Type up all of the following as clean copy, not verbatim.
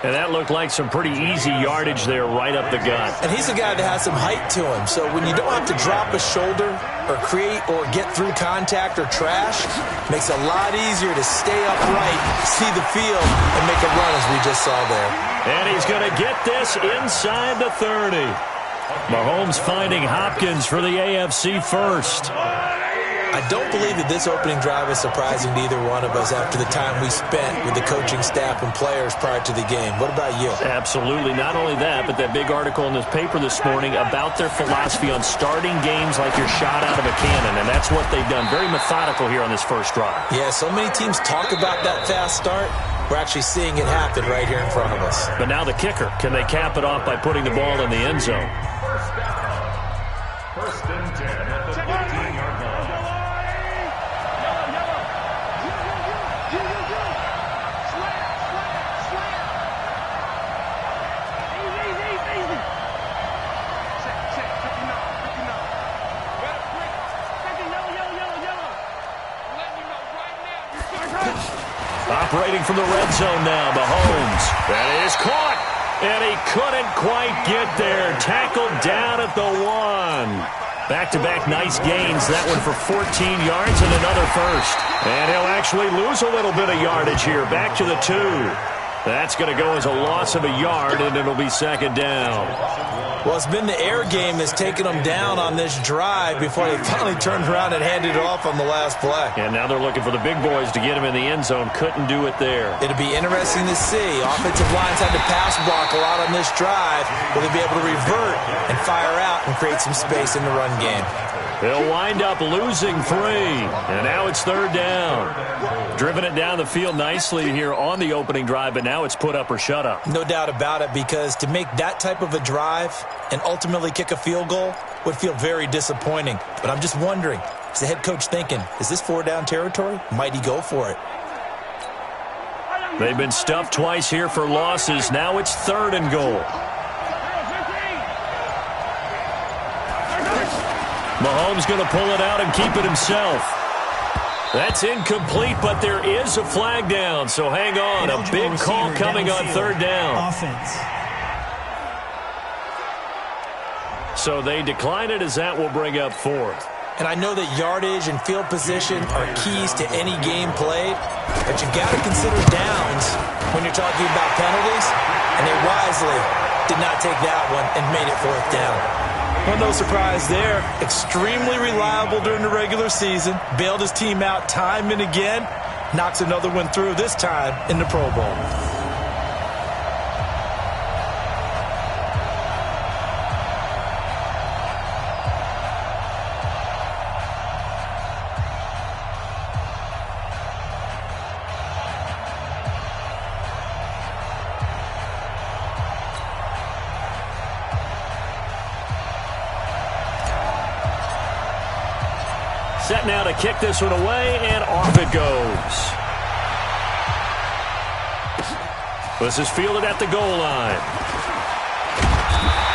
And that looked like some pretty easy yardage there right up the gut. And he's a guy that has some height to him. So when you don't have to drop a shoulder or create or get through contact or trash, it makes it a lot easier to stay upright, see the field, and make a run as we just saw there. And he's going to get this inside the 30. Mahomes finding Hopkins for the AFC first. I don't believe that this opening drive is surprising to either one of us after the time we spent with the coaching staff and players prior to the game. What about you? Absolutely. Not only that, but that big article in this paper this morning about their philosophy on starting games like you're shot out of a cannon, and that's what they've done. Very methodical here on this first drive. Yeah, so many teams talk about that fast start. We're actually seeing it happen right here in front of us. But now the kicker. Can they cap it off by putting the ball in the end zone? First and 10 at the 15-yard line. Operating from the red zone now, Mahomes. That is caught. And he couldn't quite get there. Tackled down at the 1. Back-to-back nice gains. That one for 14 yards and another first. And he'll actually lose a little bit of yardage here. Back to the 2. That's going to go as a loss of a yard, and it'll be second down. Well, it's been the air game that's taken them down on this drive before they finally turned around and handed it off on the last play. And now they're looking for the big boys to get him in the end zone. Couldn't do it there. It'll be interesting to see. Offensive lines had to pass block a lot on this drive. Will they be able to revert and fire out and create some space in the run game? They'll wind up losing 3. And now it's third down. Driven it down the field nicely here on the opening drive, but now it's put up or shut up. No doubt about it, because to make that type of a drive and ultimately kick a field goal would feel very disappointing. But I'm just wondering, is the head coach thinking, is this 4-down territory? Might he go for it? They've been stuffed twice here for losses. Now it's 3rd and goal. Mahomes going to pull it out and keep it himself. That's incomplete, but there is a flag down, so hang on. A big call coming on 3rd down. Offense. So they decline it, as that will bring up 4th. And I know that yardage and field position are keys to any game played, but you've got to consider downs when you're talking about penalties, and they wisely did not take that one and made it 4th down. Well, no surprise there. Extremely reliable during the regular season. Bailed his team out time and again. Knocks another one through, this time in the Pro Bowl. Set now to kick this one away, and off it goes. This is fielded at the goal line.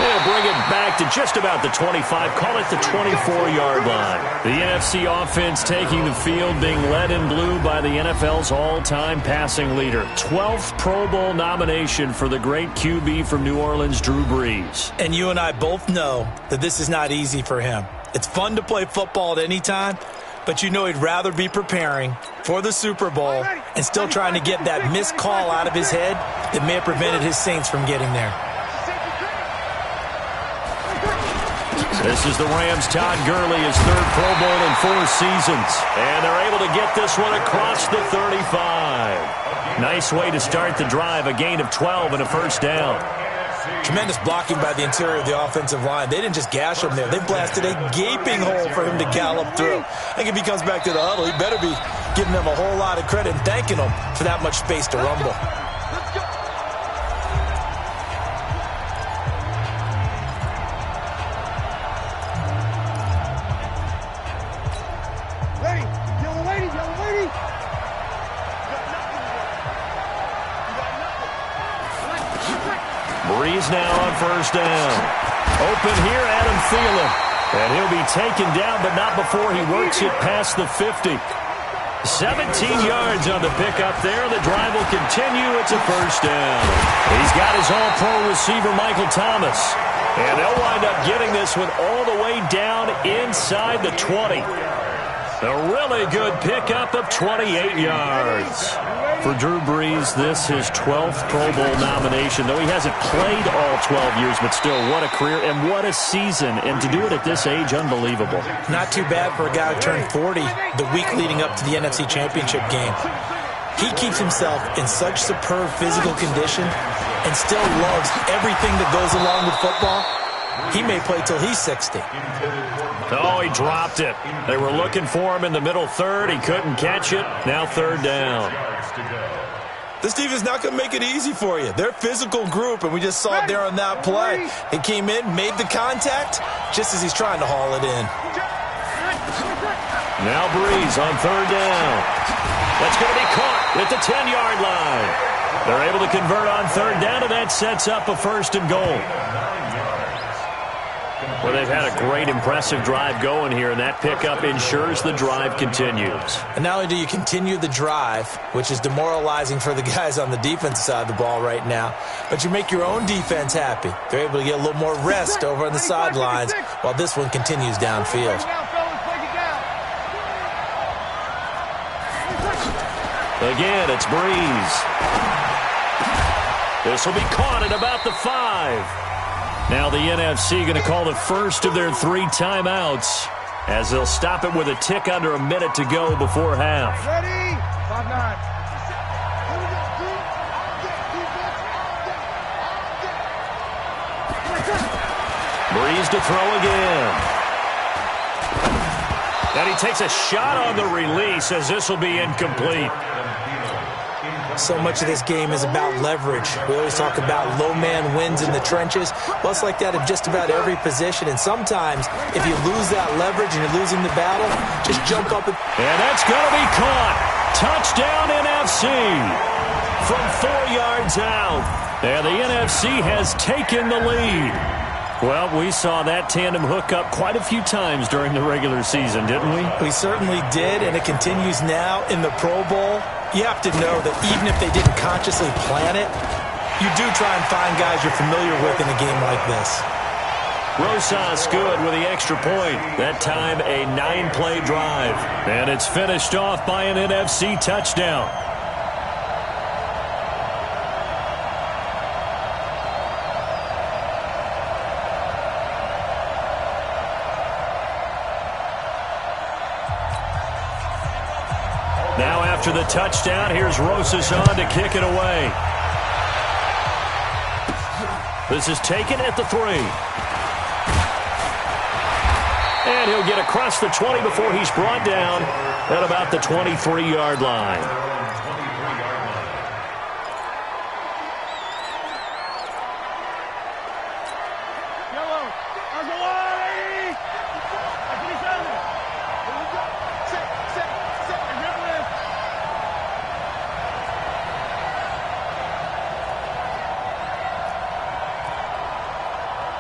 They'll bring it back to just about the 25, call it the 24-yard line. The NFC offense taking the field, being led in blue by the NFL's all-time passing leader. 12th Pro Bowl nomination for the great QB from New Orleans, Drew Brees. And you and I both know that this is not easy for him. It's fun to play football at any time, but you know he'd rather be preparing for the Super Bowl and still trying to get that missed call out of his head that may have prevented his Saints from getting there. This is the Rams' Todd Gurley, his 3rd Pro Bowl in 4 seasons. And they're able to get this one across the 35. Nice way to start the drive, a gain of 12 and a first down. Tremendous blocking by the interior of the offensive line. They didn't just gash him there. They blasted a gaping hole for him to gallop through. I think if he comes back to the huddle, he better be giving them a whole lot of credit and thanking them for that much space to rumble. Brees now on first down. Open here, Adam Thielen. And he'll be taken down, but not before he works it past the 50. 17 yards on the pickup there. The drive will continue. It's a first down. He's got his all-pro receiver, Michael Thomas. And they'll wind up getting this one all the way down inside the 20. A really good pickup of 28 yards. For Drew Brees, this his 12th Pro Bowl nomination. Though he hasn't played all 12 years, but still, what a career and what a season. And to do it at this age, unbelievable. Not too bad for a guy who turned 40 the week leading up to the NFC Championship game. He keeps himself in such superb physical condition and still loves everything that goes along with football. He may play till he's 60. Oh, he dropped it. They were looking for him in the middle third. He couldn't catch it. Now third down. This defense is not going to make it easy for you. They're a physical group, and we just saw it there on that play. He came in, made the contact, just as he's trying to haul it in. Now Brees on third down. That's going to be caught at the 10-yard line. They're able to convert on third down, and that sets up a first and goal. Well, they've had a great, impressive drive going here, and that pickup ensures the drive continues. And not only do you continue the drive, which is demoralizing for the guys on the defensive side of the ball right now, but you make your own defense happy. They're able to get a little more rest over on the sidelines while this one continues downfield. Again, it's Brees. This will be caught at about the 5. Now the NFC going to call the first of their 3 timeouts as they'll stop it with a tick under a minute to go before half. Ready? 5-9. Brees to throw again. And he takes a shot on the release as this will be incomplete. So much of this game is about leverage. We always talk about low man wins in the trenches. Well, it's like that in just about every position. And sometimes, if you lose that leverage and you're losing the battle, just jump up. And that's going to be caught. Touchdown NFC from 4 yards out. And the NFC has taken the lead. Well, we saw that tandem hook up quite a few times during the regular season, didn't we? We certainly did, and it continues now in the Pro Bowl. You have to know that even if they didn't consciously plan it, you do try and find guys you're familiar with in a game like this. Rosas good with the extra point. That time a 9-play drive. And it's finished off by an NFC touchdown. Now after the touchdown, here's Rosas on to kick it away. This is taken at the 3. And he'll get across the 20 before he's brought down at about the 23-yard line.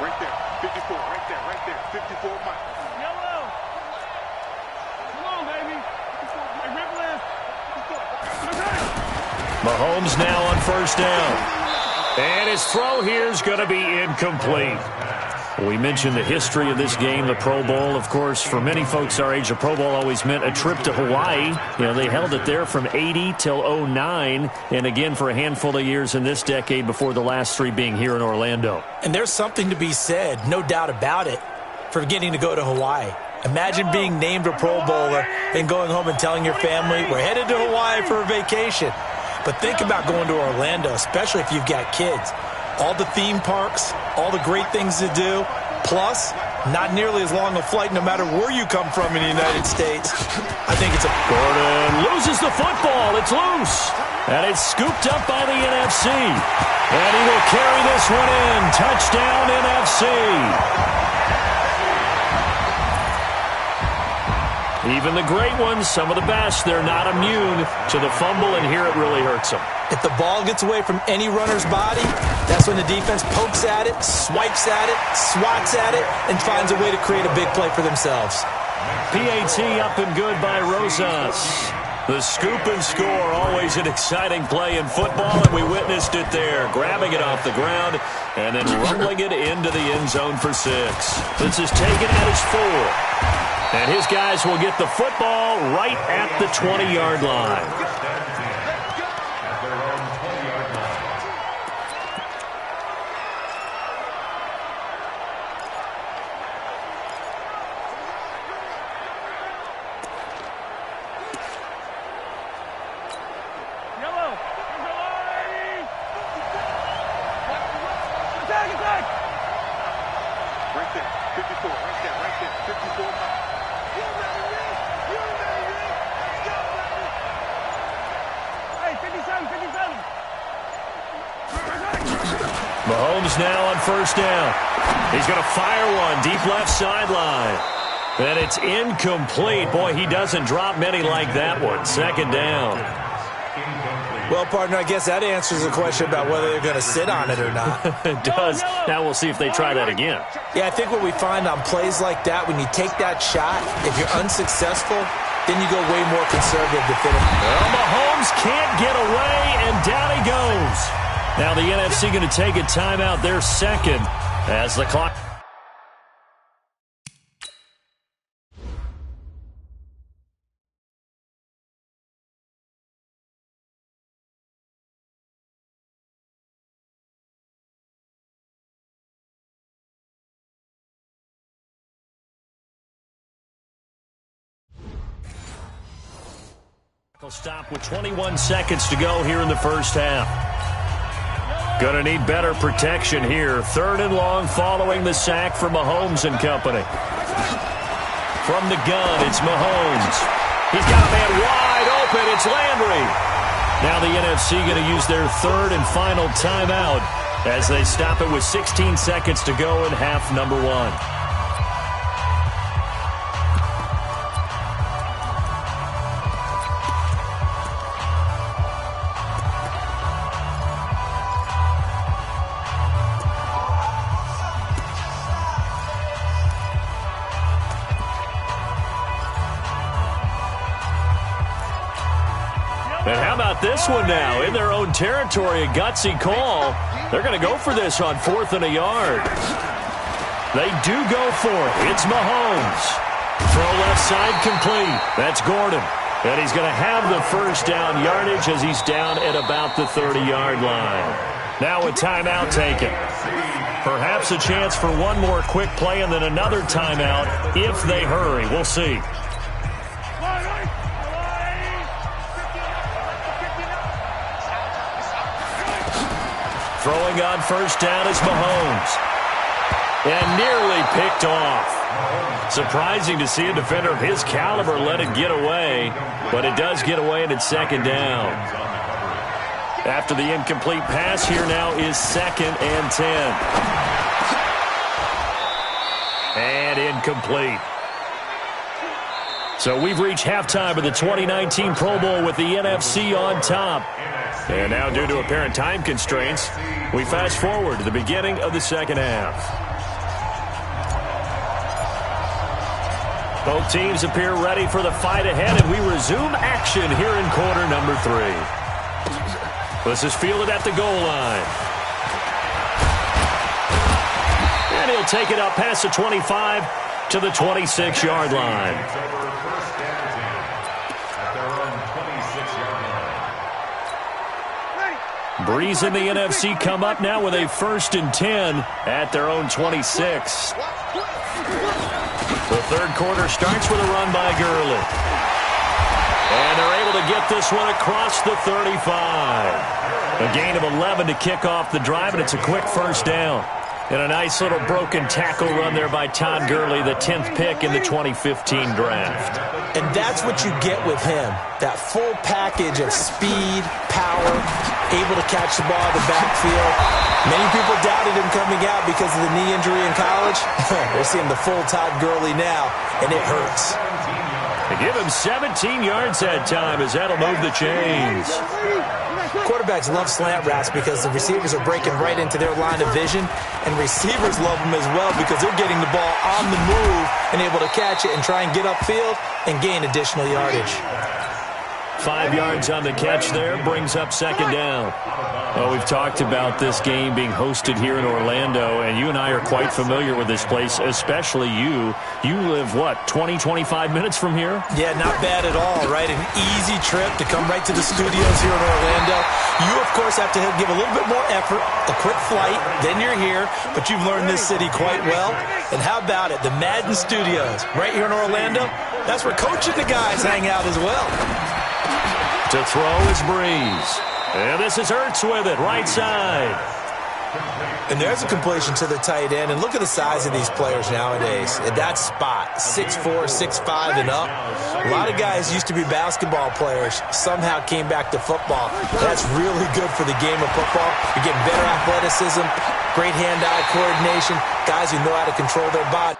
Right there, 54, right there, 54 miles. Yellow. Come on, baby. Rip left. Mahomes now on first down. And his throw here is going to be incomplete. We mentioned the history of this game, the Pro Bowl. Of course, for many folks our age, the Pro Bowl always meant a trip to Hawaii. You know, they held it there from 80 till 09, and again for a handful of years in this decade before the last 3 being here in Orlando. And there's something to be said, no doubt about it, for getting to go to Hawaii. Imagine being named a Pro Bowler and going home and telling your family, we're headed to Hawaii for a vacation. But think about going to Orlando, especially if you've got kids. All the theme parks, all the great things to do, plus not nearly as long a flight no matter where you come from in the United States. I think it's a... Gordon loses the football. It's loose. And it's scooped up by the NFC. And he will carry this one in. Touchdown, NFC. Even the great ones, some of the best, they're not immune to the fumble, and here it really hurts them. If the ball gets away from any runner's body, that's when the defense pokes at it, swipes at it, swats at it, and finds a way to create a big play for themselves. PAT up and good by Rosas. The scoop and score, always an exciting play in football, and we witnessed it there, grabbing it off the ground and then rumbling it into the end zone for 6. This is taken at his 4. And his guys will get the football right at the 20-yard line. Mahomes now on first down. He's going to fire one deep left sideline. And it's incomplete. Boy, he doesn't drop many like that one. Second down. Well, partner, I guess that answers the question about whether they're going to sit on it or not. It does. Now we'll see if they try that again. Yeah, I think what we find on plays like that, when you take that shot, if you're unsuccessful, then you go way more conservative to fit him. Well, Mahomes can't get away, and down he goes. Now the NFC going to take a timeout, their second, as the clock. Stop with 21 seconds to go here in the first half. Going to need better protection here. 3rd and long following the sack from Mahomes and company. From the gun, it's Mahomes. He's got a man wide open. It's Landry. Now the NFC going to use their 3rd and final timeout as they stop it with 16 seconds to go in half number 1. And how about this one now? In their own territory, a gutsy call. They're going to go for this on 4th and a yard. They do go for it. It's Mahomes. Throw left side complete. That's Gordon. And he's going to have the first down yardage as he's down at about the 30-yard line. Now a timeout taken. Perhaps a chance for one more quick play and then another timeout if they hurry. We'll see. Throwing on first down is Mahomes. And nearly picked off. Surprising to see a defender of his caliber let it get away, but it does get away and it's second down. After the incomplete pass, here now is 2nd and 10. And incomplete. So we've reached halftime of the 2019 Pro Bowl with the NFC on top. And now, due to apparent time constraints, we fast forward to the beginning of the second half. Both teams appear ready for the fight ahead, and we resume action here in quarter number 3. This is fielded at the goal line. And he'll take it up past the 25 to the 26-yard line. Breeze and the NFC come up now with a 1st and 10 at their own 26. The third quarter starts with a run by Gurley. And they're able to get this one across the 35. A gain of 11 to kick off the drive, and it's a quick first down. And a nice little broken tackle run there by Todd Gurley, the 10th pick in the 2015 draft. And that's what you get with him, that full package of speed, power, able to catch the ball in the backfield. Many people doubted him coming out because of the knee injury in college. They're seeing the full Todd Gurley now, and it hurts. They give him 17 yards that time as that'll move the chains. Quarterbacks love slant routes because the receivers are breaking right into their line of vision, and receivers love them as well because they're getting the ball on the move and able to catch it and try and get upfield and gain additional yardage. 5 yards on the catch there, brings up second down. Well, we've talked about this game being hosted here in Orlando, and you and I are quite familiar with this place, especially you. You live, what, 20, 25 minutes from here? Yeah, not bad at all, right? An easy trip to come right to the studios here in Orlando. You, of course, have to give a little bit more effort, a quick flight, then you're here, but you've learned this city quite well. And how about it, the Madden Studios, right here in Orlando? That's where Coach and the guys hang out as well. To throw is Breeze. And this is Hurts with it, right side. And there's a completion to the tight end. And look at the size of these players nowadays. At that spot, 6'4", 6'5", and up. A lot of guys used to be basketball players, somehow came back to football. That's really good for the game of football. You're getting better athleticism, great hand-eye coordination, guys who know how to control their body.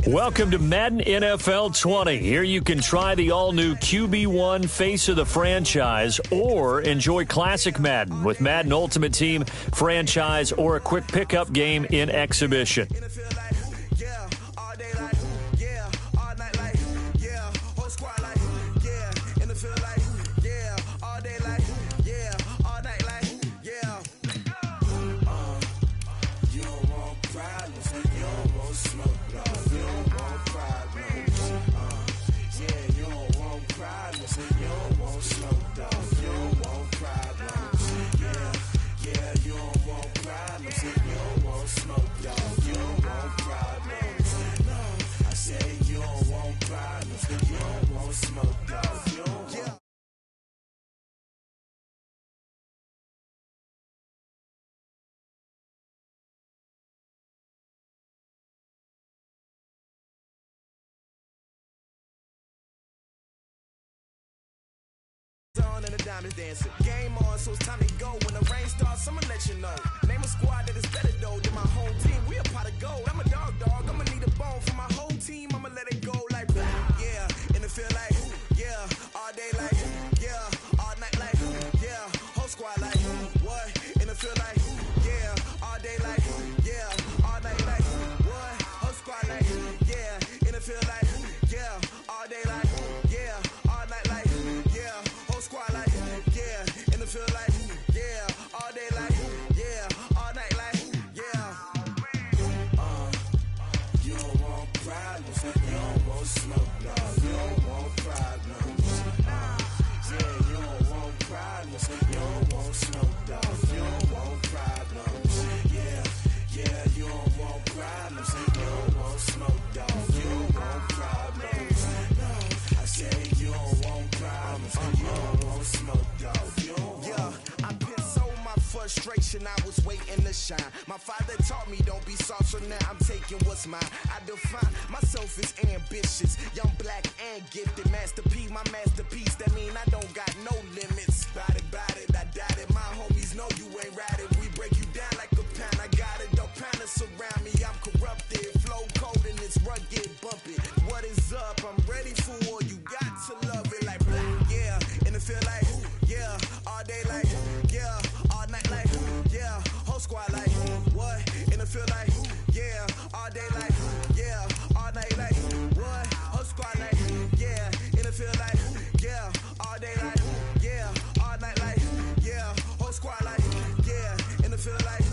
Welcome to Madden NFL 20. Here you can try the all-new QB1 face of the franchise or enjoy classic Madden with Madden Ultimate Team, franchise, or a quick pickup game in exhibition. On and the diamonds dancing. Game on, so it's time to go. When the rain starts, I'ma let you know. Name a squad that is better though than my whole team. We a pot of gold. I'm a dog. I'ma need a bone for my whole team. I'ma let it go like blah. Yeah, and it feel like yeah, all day like yeah, all night like yeah, whole squad like what? And it feel like yeah, all day like yeah, all night like what? Whole squad like yeah, and it feel like yeah, all day like yeah, all night like yeah. Squad like, yeah, and it feel like, yeah, all day like, yeah, all night like, yeah. You don't want problems, you don't want smoke, dog. You don't want problems. Yeah, you don't want problems, you don't want smoke, dog. You don't want problems. Yeah, you don't want problems, you don't want smoke, dog. You don't want problems. No, I say you don't want problems, you don't want smoke, dog. Yeah, I piss on my frustration, I was waiting to shine. My father taught me don't be soft, so now I'm taking what's mine. I define myself as ambitious, young, black, and gifted. Master P, my masterpiece, that mean I don't got no limits. Bout it, I doubt it. My homies know you ain't ratted. We break you down like a pound. I got it, don't pound to surround me. I'm corrupted, flow cold and it's rugged, bumpy. What is up? I'm ready for war. You got to love it like black, yeah. And it feel like, yeah, all day like, yeah, all night like, yeah, whole squad like, what? And it feel like, yeah, all day like, yeah, all night like, what? Whole squad like, yeah, and it feel like, yeah, all day like, yeah, all night like, yeah, whole squad like, yeah, and it feel like,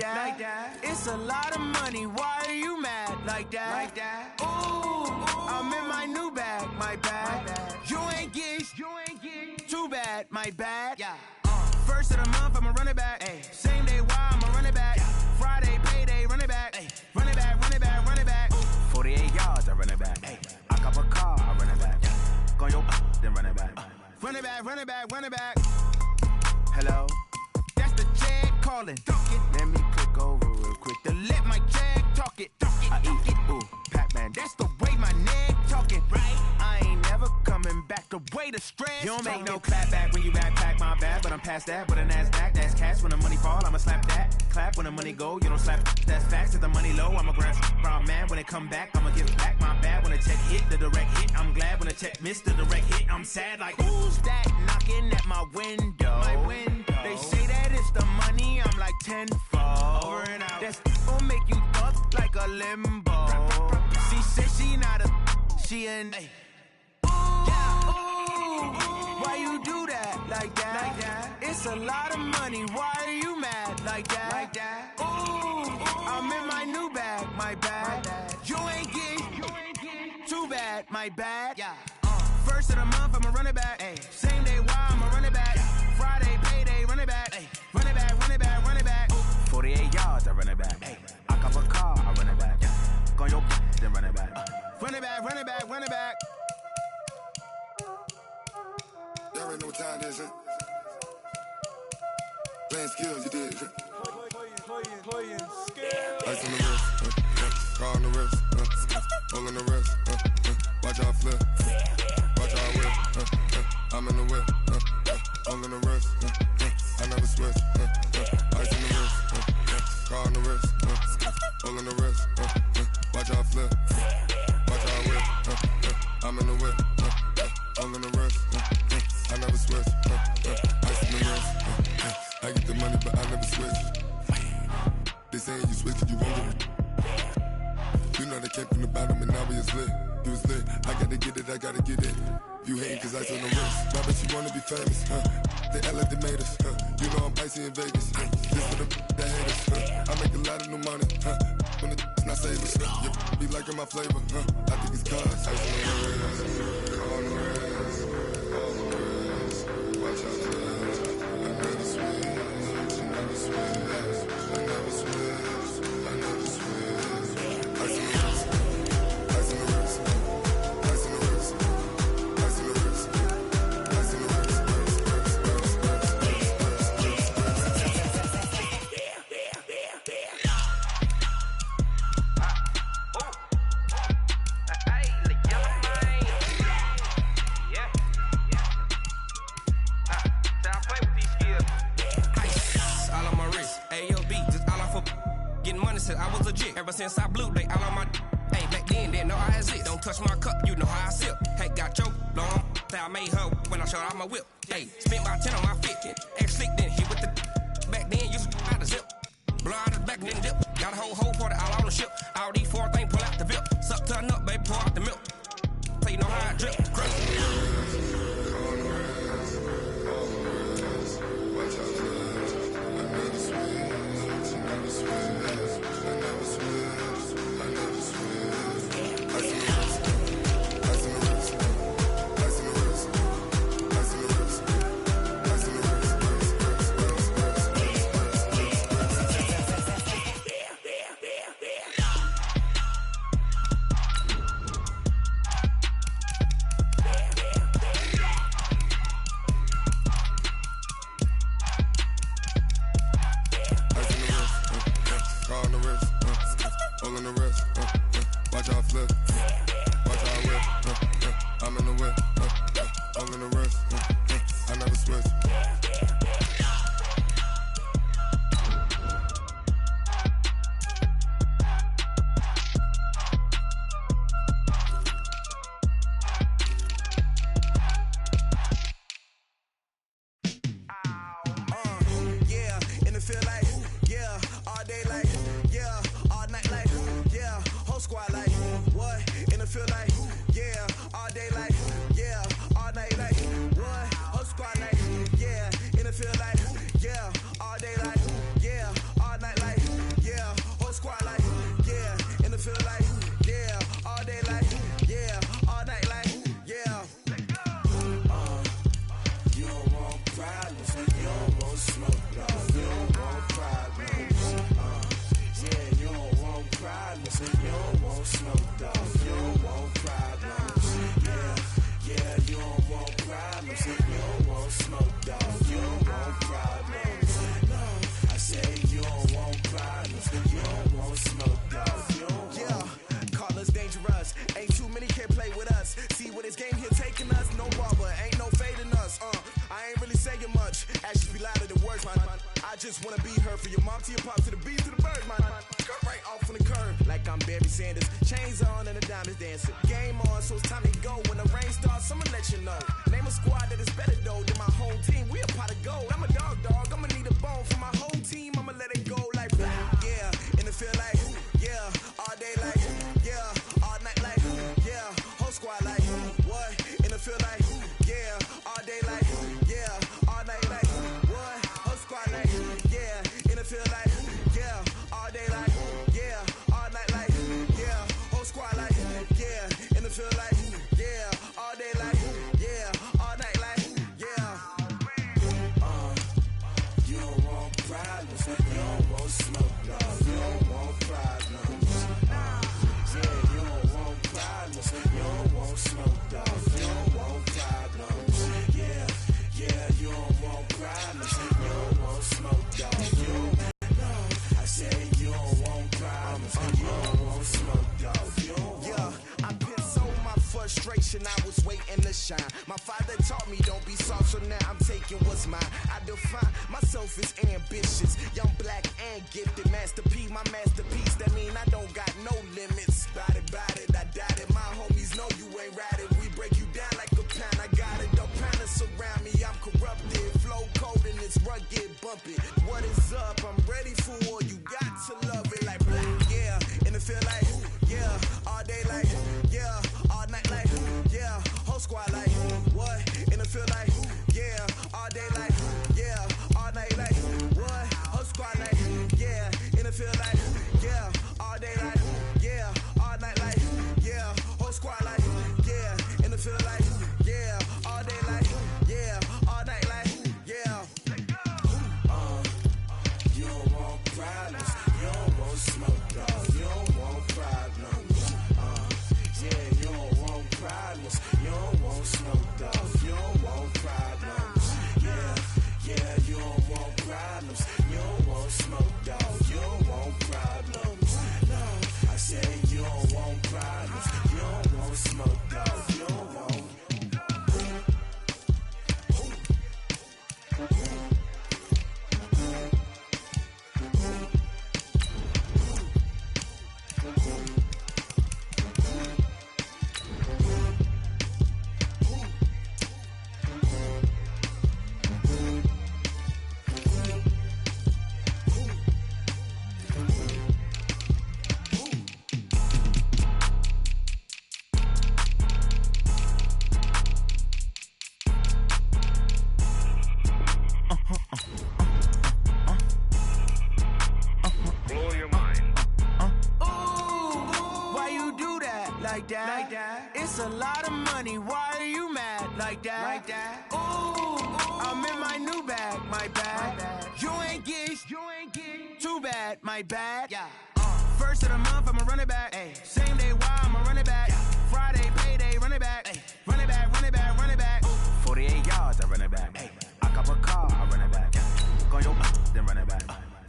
that. It's a lot of money, why are you mad like that? Ooh, I'm in my new bag, my bad. You ain't getting too bad, my bad. First of the month, I'ma run it back. Same day, why I'ma run it back. Friday, payday, run it back. Run it back, run it back, run it back. 48 yards, I run it back. I cop a car, I run it back. Go your then run it back. Run it back, run it back, run it back. Hello? That's the check calling. Let me click over real quick to let my check talk it. I eat it, ooh, Pac-Man. That's the way my neck talking, right? I ain't never coming back the way the stress. You don't make no clap back when you backpack my bag, but I'm past that with a NASDAQ. That's cash when the money fall, I'ma slap that. Clap when the money go, you don't slap. That's facts. If the money low, I'ma grab brown man. When it come back, I'ma give back my bad. When the check hit, the direct hit. I'm glad when the check missed the direct hit. I'm sad like, who's that knocking at my window? My window. They say that it's the money, I'm like tenfold. Over and out. That's gon' make you up like a limbo. She said she not a, she an. Why you do that like that? It's a lot of money, why are you mad like that? Ooh, I'm in my new bag, my bad. You ain't getting too bad, my bad. First of the month, I'ma run it back. Same day, why I'ma run it back. Friday, payday, run it back. Run it back, run it back, run it back. 48 yards, I run it back. I cop a car, I run it back. Go your then run it back. Run it back, run it back, run it back. Y'all already know what time it is, huh? Playing skills, you did. Playing skills. Ice on the wrist, car on the wrist, hole in the wrist, watch out flip, watch out whip, I'm in the whip, hole in the wrist, I never switch, ice on the wrist, car on the wrist, hole in the wrist, watch out flip, watch out whip, I'm in the whip, hole in the wrist, I never switch, ice on the wrist, I get the money but I never switch. They saying you switch, you won't get it. You know they came from the bottom and now we is lit. You was lit, I gotta get it, I gotta get it. You hating cause I on the wrist. Now bet you wanna be famous, They act like they made us, You know I'm icy in Vegas, This for the that hate us, I make a lot of new money, When it's not savers, You be liking my flavor, I think it's cause I on the wrist, on the wrist, on the wrist. Watch out for that, I never switch, I never switch. I never switch, I never switch. Ice in the wrist, ice in the wrist, ice in the wrist, ice in the wrist, ice in the wrist. I was legit. Ever since I blew, they all on my hey, back then, didn't know I exist. Don't touch my cup, you know how I sip. Hey, got choked, long. Say I made her when I showed out my whip. Hey, spent about 10 on my 50. Ex slick, then hit with the back then, used to out the zip. Blow out the back, then dip. Got a whole party all on the ship. All these four things, pull out the VIP. Suck to a nut, baby, pour out the milk. So you know how I drip. Crush. Watch out for that. I never switch, I never switch. I never switch, I never switch. Ice in the wrist, ice in the wrist, ice in the wrist, ice in the wrist, ice in the wrist. Hole in the wrist, watch out flip, watch out whip, I'm in the whip, hole in the wrist, I never switch. Yeah, in the field like, yeah, all day like, yeah, all night like, yeah, whole squad like, what? Ain't too many can play with us. See where this game here taking us? No barber, ain't no fading us. I ain't really saying much. Actions be louder than words, man. I just wanna be heard for your mom to your pop to the beat to the bird, man. Cut right off on the curb like I'm Barry Sanders. Chains on and the diamonds dancing. Game on, so it's time to go. When the rain starts, I'ma let you know. Name a squad that is better though than my home team. We a pot of gold. I'm a dog. I'ma need a bone for my whole team. I'ma let it go like yeah. And it feel like yeah. All day like yeah. All night like yeah. Whole squad like what? And it feel like yeah. All day like yeah. All night like what? Whole squad like yeah. And it feel like yeah. All day like yeah. All night like yeah. Whole squad like yeah. And it feel like yeah. All day like yeah. All night like yeah. You don't want problems. You don't want smoke, dog. You don't want problems. Yeah, you don't want problems. You don't want smoke, dog. You don't want problems. Yeah, you don't want problems. You don't want smoke, dog. You don't want, I said you don't want problems. You don't want smoke, dog. You don't want. I pissed so my frustration. I was waiting to shine. My father taught me don't be soft, so now I'm taking what's mine. I define myself as ambitious, young, black, and gifted. Master P, my masterpiece. That mean I don't got no limits. Bout it, I doubt it. My homies know you ain't ratted. We break you down like a pound. I got it. Don't panic surround me. I'm corrupted. Flow cold and it's rugged, bumpy. What is up? I'm ready for war. You got to love it like black, yeah. And it feel like yeah. All day like yeah. All night like yeah. Whole squad like what? And it feel like yeah. All day like yeah. All night like what? Whole squad like yeah. And it feel like yeah. All day like yeah. All night like yeah. Whole squad like yeah. And it feel like yeah. All day like yeah. All night like yeah. You don't want problems. You don't want smoke, dog. You don't want problems. Yeah, you don't want problems. You don't want smoke, dog. You don't want problems. Yeah, you don't want problems. You don't want smoke, dog. You don't want problems. No, I said you don't want problems. You don't want smoke, dog. You don't want. Like that. It's a lot of money. Why are you mad like that? Ooh, I'm in my new bag. My bad. You ain't get too bad. My bad. Yeah. First of the month, I'ma run it back. Ay. Same day, why I'ma run it back. Yeah. Friday, payday, run it back. Ay. Run it back, run it back, run it back. 48 yards, I run it back. Ay. I cop a car, I run it back. Go on your then run it back.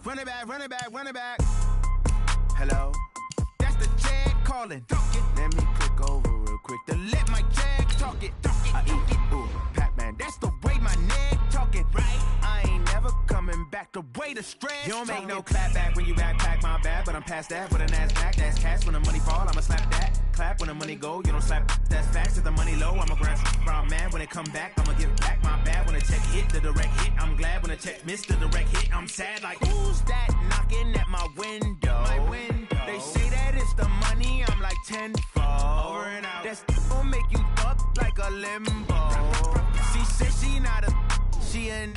Run it back, run it back, run it back. Hello? That's the jag calling. Let me click over real quick to let my jag talk it. I eat it, ooh, Pac-Man. That's the way my neck talking. Right? I ain't never coming back the way the stress. You don't make no clap back when you backpack, my bad. But I'm past that with an ass back. That's cash when the money fall, I'ma slap that. Clap when the money go, you don't slap. That's facts. If the money low, I'ma grab from man. When it come back, I'ma give back my bad. When the check hit, the direct hit. I'm glad when the check missed the direct hit. I'm sad like, who's that knocking at my window? My window. They say that it's the money, I'm like tenfold. Over and out. That's gon' make you up like a limbo. She said she not a, she an.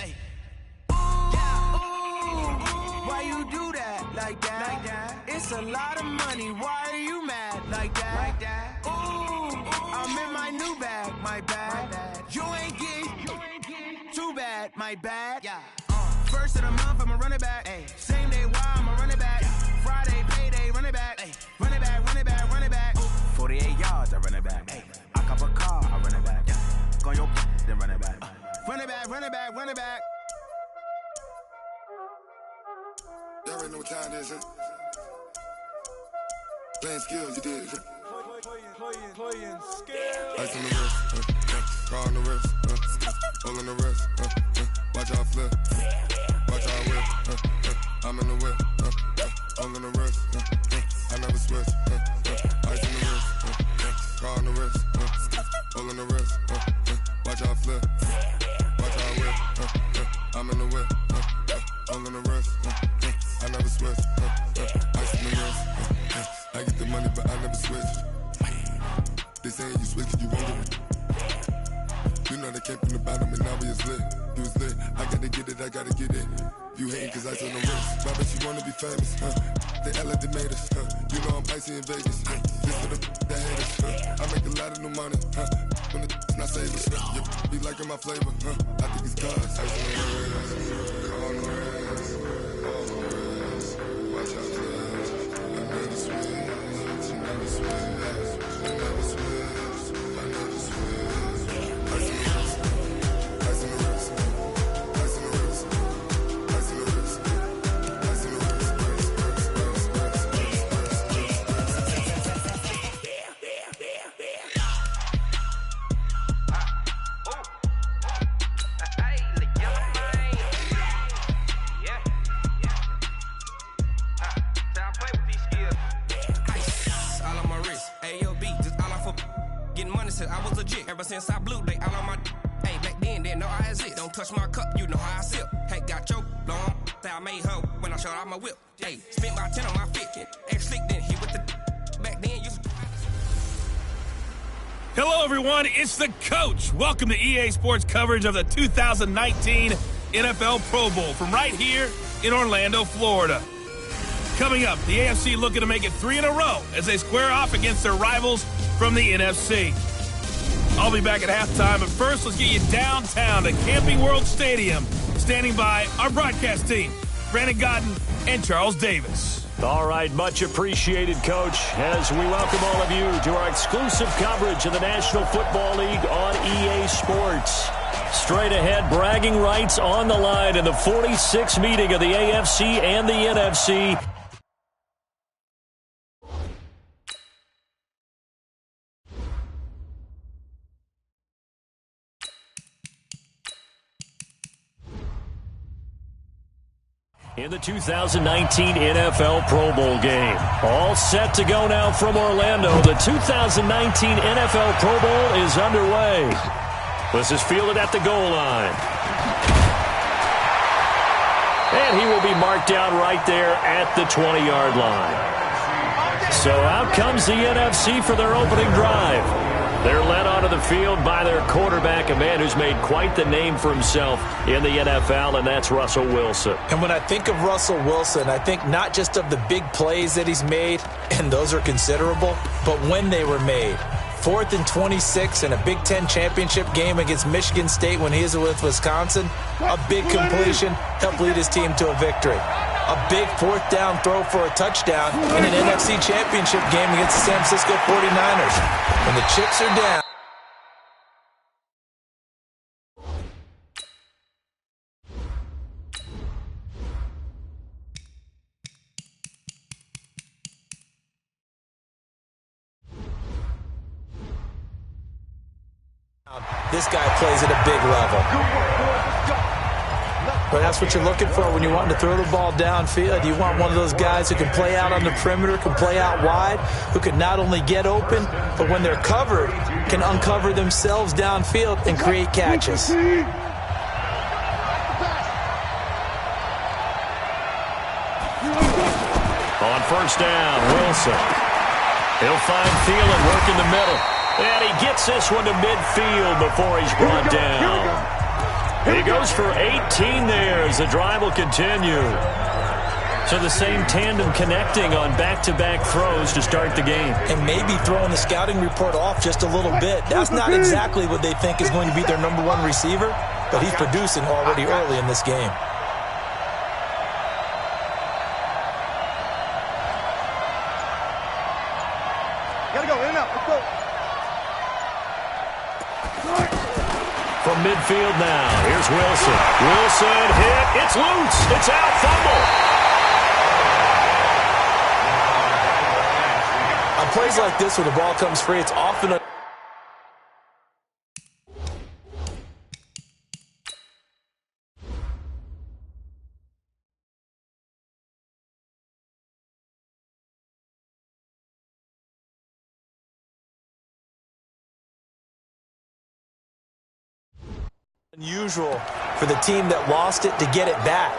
Why you do that like that? It's a lot of money. Why are you mad like that? Ooh, I'm in my new bag. My bad. You ain't get too bad. My bad. Yeah. First of the month, I'ma run it back. Ay. Same day, why I'ma run it back. Friday, payday, run it back. Ay. Run it back, run it back, run it back. 48 yards, I run it back. Ay. I cop a car, I run it back. Go on your then run it back. Run it back, run it back, run it back. Y'all already know what time it is, huh? Playing skills, you did. playing skill. Ice on the wrist, car on the wrist, all on the wrist, watch how I flip, watch how I whip, I'm in the whip, all on the wrist, I never switch, ice on the wrist, car on the wrist, all on the wrist, watch how I flip, watch how I whip, I'm in the whip, all on the wrist, I never switch, ice on the wrist, I get the money but I never switch. They saying you switch, you won't get it. You know they came from the bottom and now we is lit. You was lit, I gotta get it, I gotta get it. You hating cause I on the wrist. Why bet you wanna be famous, They act like they made us, You know I'm icy in Vegas, This for the that haters, I make a lot of new money, When it's not savers, Be liking my flavor, I think it's cause. Ice on the wrist, on the wrist, all on the wrist. Watch out for this, I never switch, I never switch. Since I blew, they all on my hey, back then, didn't know I exist. Don't touch my cup, you know how I sip. Hey, got your long that I made her when I showed out my whip. Hey, spent my 10 on my fit. Ex slick, then hit with the back then. Hello, everyone. It's the coach. Welcome to EA Sports coverage of the 2019 NFL Pro Bowl from right here in Orlando, Florida. Coming up, the AFC looking to make it 3 in a row as they square off against their rivals from the NFC. I'll be back at halftime, but first, let's get you downtown to Camping World Stadium. Standing by our broadcast team, Brandon Godden and Charles Davis. All right, much appreciated, Coach, as we welcome all of you to our exclusive coverage of the National Football League on EA Sports. Straight ahead, bragging rights on the line in the 46th meeting of the AFC and the NFC. In the 2019 NFL Pro Bowl game. All set to go now from Orlando. The 2019 NFL Pro Bowl is underway. This is fielded at the goal line. And he will be marked down right there at the 20-yard line. So out comes the NFC for their opening drive. They're led onto the field by their quarterback, a man who's made quite the name for himself in the NFL, and that's Russell Wilson. And when I think of Russell Wilson, I think not just of the big plays that he's made, and those are considerable, but when they were made. 4th and 26 in a Big Ten championship game against Michigan State when he was with Wisconsin. A big completion helped lead his team to a victory. A big 4th down throw for a touchdown in an NFC championship game against the San Francisco 49ers. When the chips are down. This guy plays at a big level. But that's what you're looking for when you want to throw the ball downfield. You want one of those guys who can play out on the perimeter, can play out wide, who can not only get open, but when they're covered, can uncover themselves downfield and create catches. On first down, Wilson. He'll find Thielen work in the middle. And he gets this one to midfield before he's brought down. He goes for 18 there as the drive will continue. So the same tandem connecting on back-to-back throws to start the game. And maybe throwing the scouting report off just a little bit. That's not exactly what they think is going to be their number one receiver, but he's producing already early in this game. Gotta go, in and out, let's go. From midfield now, here's Wilson. Wilson hit, it's loose, it's out, fumble. I'm plays like this where the ball comes free, it's often unusual for the team that lost it to get it back,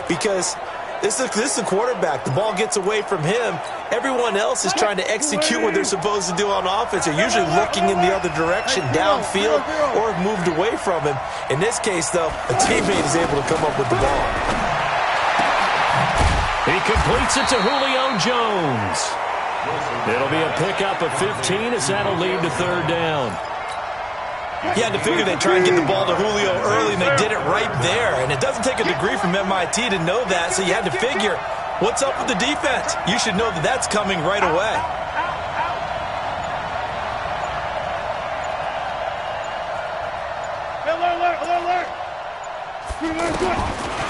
because this is a quarterback. The ball gets away from him. Everyone else is trying to execute what they're supposed to do on offense. They're usually looking in the other direction, downfield, or have moved away from him. In this case, though, a teammate is able to come up with the ball. He completes it to Julio Jones. It'll be a pickup of 15 as that'll lead to third down. You had to figure they'd try and get the ball to Julio early, and they did it right there. And it doesn't take a degree from MIT to know that, so you had to figure, what's up with the defense? You should know that that's coming right away.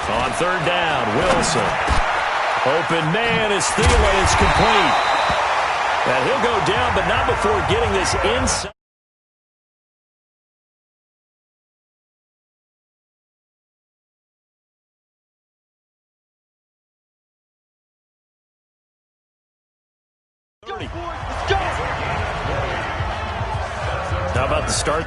On third down, Wilson. Open man is Thielen. It's complete. And he'll go down, but not before getting this inside. How about the start?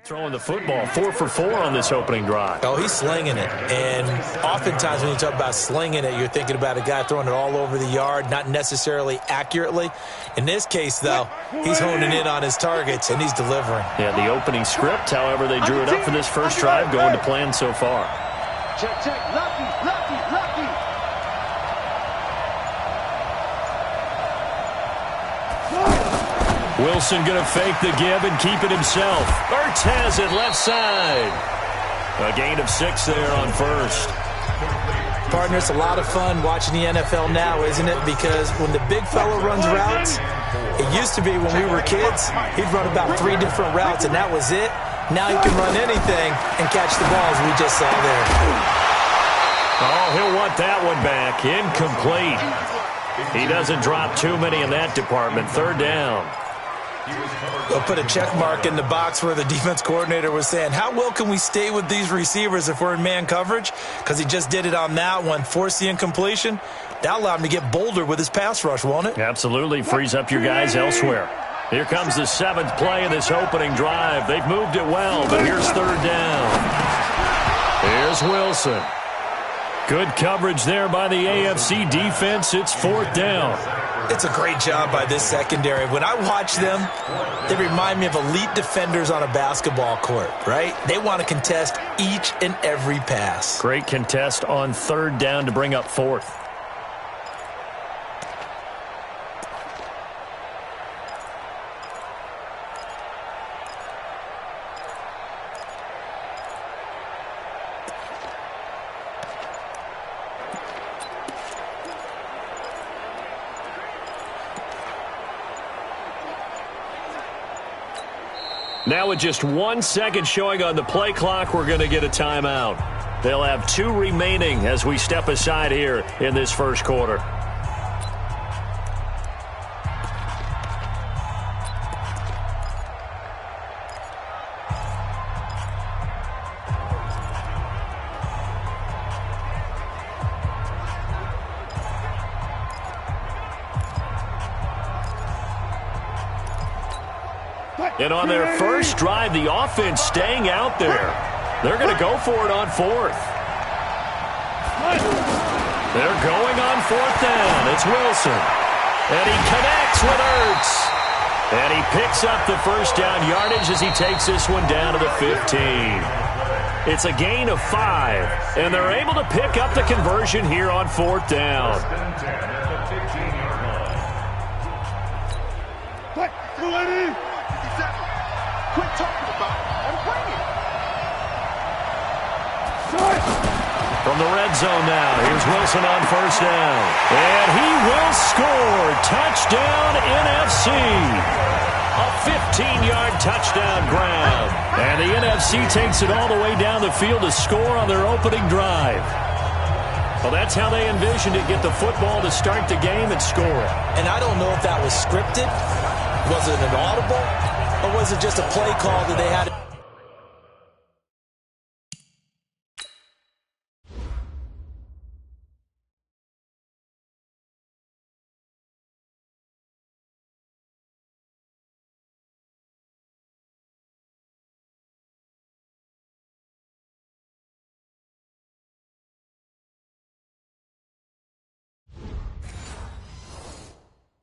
Throwing the football, 4 for 4 on this opening drive. Oh, he's slinging it. And oftentimes when you talk about slinging it, you're thinking about a guy throwing it all over the yard, not necessarily accurately. In this case, though, he's honing in on his targets, and he's delivering. Yeah, the opening script, however, they drew it up for this first drive, going to plan so far. Check, check. Lucky, lucky, lucky. Wilson going to fake the give and keep it himself. Ertz has it left side. A gain of 6 there on first. Partner, it's a lot of fun watching the NFL now, isn't it? Because when the big fella runs routes, it used to be when we were kids, he'd run about 3 different routes, and that was it. Now he can run anything and catch the balls we just saw there. Oh, he'll want that one back. Incomplete. He doesn't drop too many in that department. Third down. They'll put a check mark in the box where the defense coordinator was saying, how well can we stay with these receivers if we're in man coverage? Because he just did it on that one, forced the incompletion. That allowed him to get bolder with his pass rush, won't it? Absolutely. Frees up your guys elsewhere. Here comes the 7th play of this opening drive. They've moved it well, but here's third down. Here's Wilson. Good coverage there by the AFC defense. It's 4th down. It's a great job by this secondary. When I watch them, they remind me of elite defenders on a basketball court, right? They want to contest each and every pass. Great contest on third down to bring up 4th. Now with just 1 second showing on the play clock, we're going to get a timeout. They'll have 2 remaining as we step aside here in this first quarter. And on their first drive, the offense staying out there. They're going to go for it on 4th. They're going on 4th down. It's Wilson. And he connects with Ertz. And he picks up the first down yardage as he takes this one down to the 15. It's a gain of 5. And they're able to pick up the conversion here on 4th down. Quit talking about it and bring it. From the red zone now, here's Wilson on first down. And he will score. Touchdown, NFC. A 15-yard touchdown grab. And the NFC takes it all the way down the field to score on their opening drive. Well, that's how they envisioned it. Get the football to start the game and score it. And I don't know if that was scripted. Was it an audible? Or was it just a play call that they had?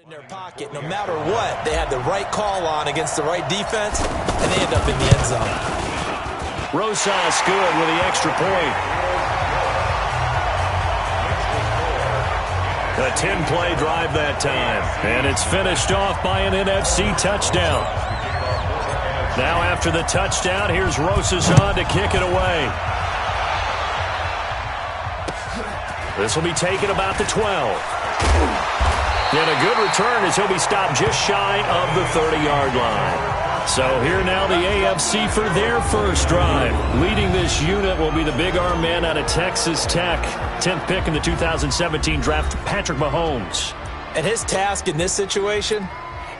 In their pocket, no matter what, they had the right call on against the right defense, and they end up in the end zone. Rosas good with the extra point. A 10-play drive that time, and it's finished off by an NFC touchdown. Now after the touchdown, here's Rosas on to kick it away. This will be taken about the 12. And a good return as he'll be stopped just shy of the 30-yard line. So here now the AFC for their first drive. Leading this unit will be the big arm man out of Texas Tech. 10th pick in the 2017 draft, Patrick Mahomes. And his task in this situation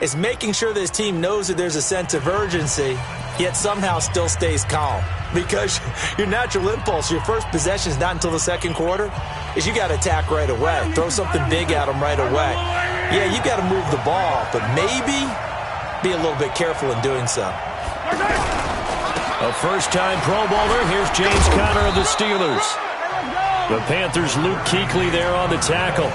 is making sure that his team knows that there's a sense of urgency, yet somehow still stays calm. Because your natural impulse, your first possession is not until the second quarter, is you got to attack right away. Throw something big at them right away. Yeah, you got to move the ball, but maybe be a little bit careful in doing so. A first-time Pro Bowler. Here's James Conner of the Steelers. The Panthers' Luke Kuechly there on the tackle.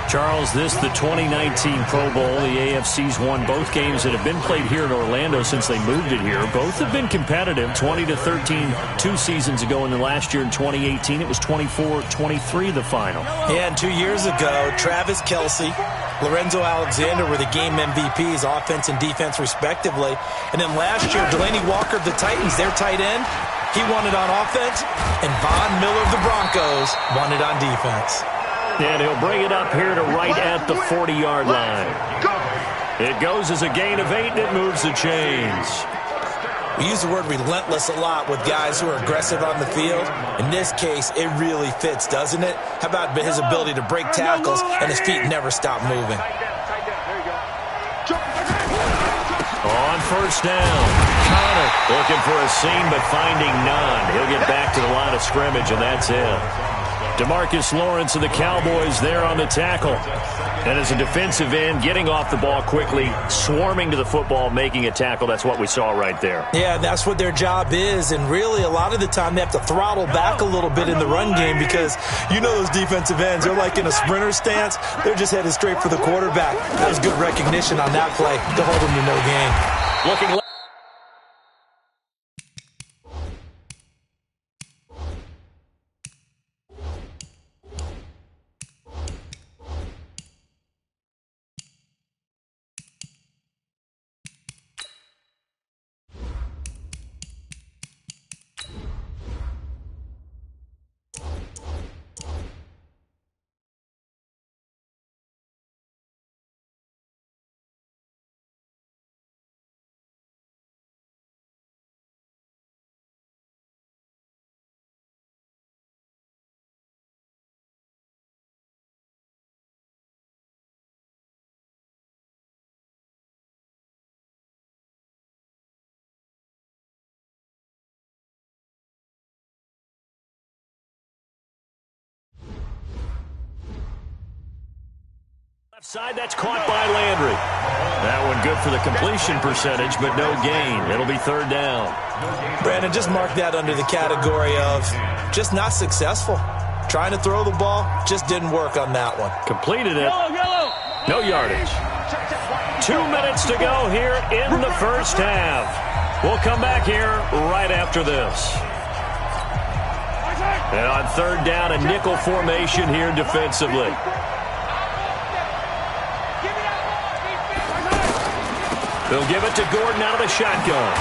Charles, this the 2019 Pro Bowl. The AFC's won both games that have been played here in Orlando since they moved it here. Both have been competitive, 20-13 2 seasons ago, and then last year in 2018 it was 24-23 the final. Yeah, and 2 years ago, Travis Kelce, Lorenzo Alexander were the game MVPs, offense and defense respectively. And then last year, Delaney Walker of the Titans, their tight end, he won it on offense, and Von Miller of the Broncos won it on defense. And he'll bring it up here to right at the 40-yard line. It goes as a gain of 8, and it moves the chains. We use the word relentless a lot with guys who are aggressive on the field. In this case, it really fits, doesn't it? How about his ability to break tackles and his feet never stop moving? On first down, Conner looking for a seam but finding none. He'll get back to the line of scrimmage, and that's it. DeMarcus Lawrence of the Cowboys there on the tackle. And as a defensive end, getting off the ball quickly, swarming to the football, making a tackle. That's what we saw right there. Yeah, that's what their job is. And really, a lot of the time, they have to throttle back a little bit in the run game because you know those defensive ends, they're like in a sprinter stance. They're just headed straight for the quarterback. That was good recognition on that play to hold them to no gain. Looking left. Left side, that's caught by Landry. That one good for the completion percentage, but no gain. It'll be third down. Brandon, just mark that under the category of just not successful. Trying to throw the ball, just didn't work on that one. Completed it. No yardage. 2 minutes to go here in the first half. We'll come back here right after this. And on third down, a nickel formation here defensively. They'll give it to Gordon out of the shotgun.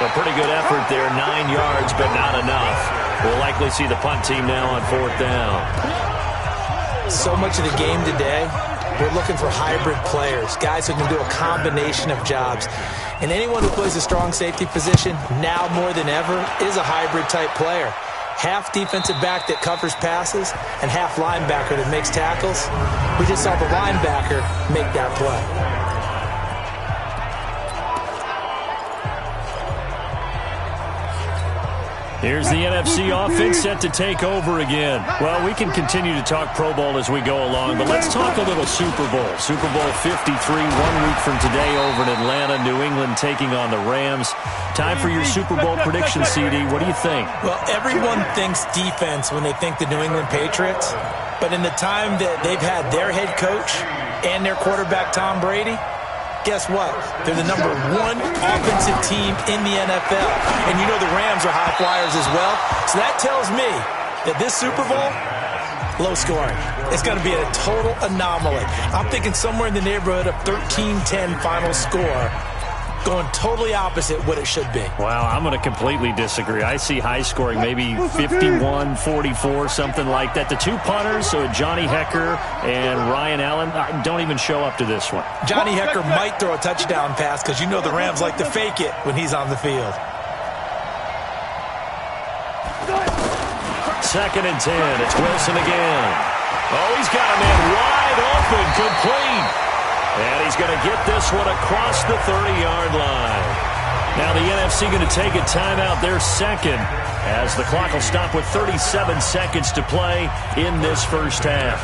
A pretty good effort there, 9 yards, but not enough. We'll likely see the punt team now on 4th down. So much of the game today, we're looking for hybrid players, guys who can do a combination of jobs. And anyone who plays a strong safety position, now more than ever, is a hybrid-type player. Half defensive back that covers passes and half linebacker that makes tackles. We just saw the linebacker make that play. Here's the NFC offense set to take over again. Well, we can continue to talk Pro Bowl as we go along, but let's talk a little Super Bowl. Super Bowl 53, 1 week from today over in Atlanta, New England taking on the Rams. Time for your Super Bowl prediction, CD. What do you think? Well, everyone thinks defense when they think the New England Patriots, but in the time that they've had their head coach and their quarterback, Tom Brady, guess what? They're the #1 offensive team in the NFL. And you know the Rams are high flyers as well. So that tells me that this Super Bowl, low scoring. It's going to be a total anomaly. I'm thinking somewhere in the neighborhood of 13-10 final score, going totally opposite what it should be. Wow, I'm going to completely disagree. I see high scoring, maybe 51-44, something like that. The two punters, so Johnny Hecker and Ryan Allen, don't even show up to this one. Johnny Hecker might throw a touchdown pass because you know the Rams like to fake it when he's on the field. 2nd and 10. It's Wilson again. Oh, he's got a man wide open, complete. And he's going to get this one across the 30-yard line. Now the NFC going to take a timeout, their second, as the clock will stop with 37 seconds to play in this first half.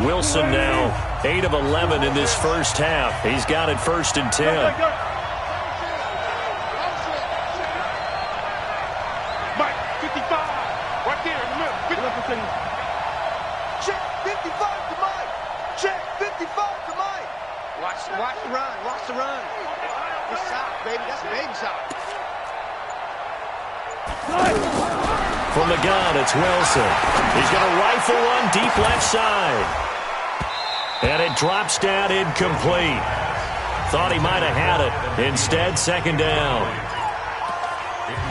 Wilson now 8 of 11 in this first half. He's got it 1st and 10. Check 55 to Mike. Check 55 to Mike. Watch the run. Watch the run. It's shot, baby. That's a baby shot. From the gun, it's Wilson. He's going to rifle one deep left side. And it drops down incomplete. Thought he might have had it. Instead, 2nd down.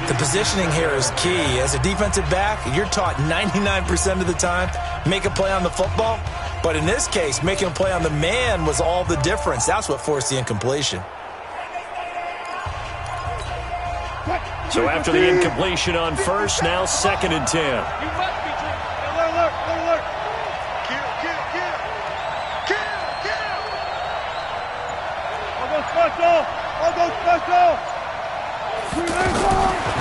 The positioning here is key. As a defensive back, you're taught 99% of the time, make a play on the football. But in this case, making a play on the man was all the difference. That's what forced the incompletion. So after the incompletion on first, now 2nd and 10. Alert. Kill. I'll go special.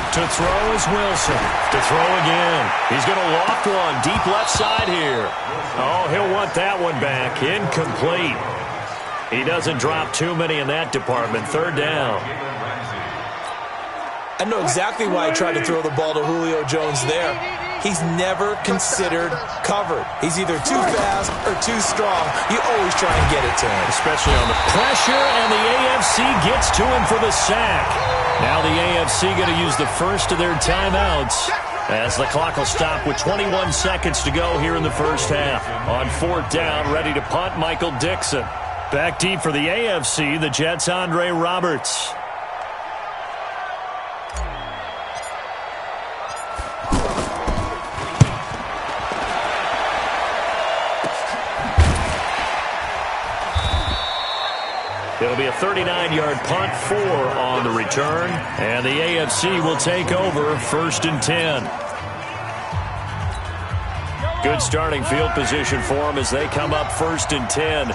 To throw is Wilson. To throw again. He's going to loft one deep left side here. Oh, he'll want that one back. Incomplete. He doesn't drop too many in that department. 3rd down. I know exactly why he tried to throw the ball to Julio Jones there. He's never considered covered. He's either too fast or too strong. You always try and get it to him. Especially on the pressure, and the AFC gets to him for the sack. Now the AFC going to use the first of their timeouts as the clock will stop with 21 seconds to go here in the first half. On 4th down, ready to punt, Michael Dixon. Back deep for the AFC, the Jets' Andre Roberts. It'll be a 39-yard punt, 4 on the return, and the AFC will take over 1st and 10. Good starting field position for them as they come up 1st and 10.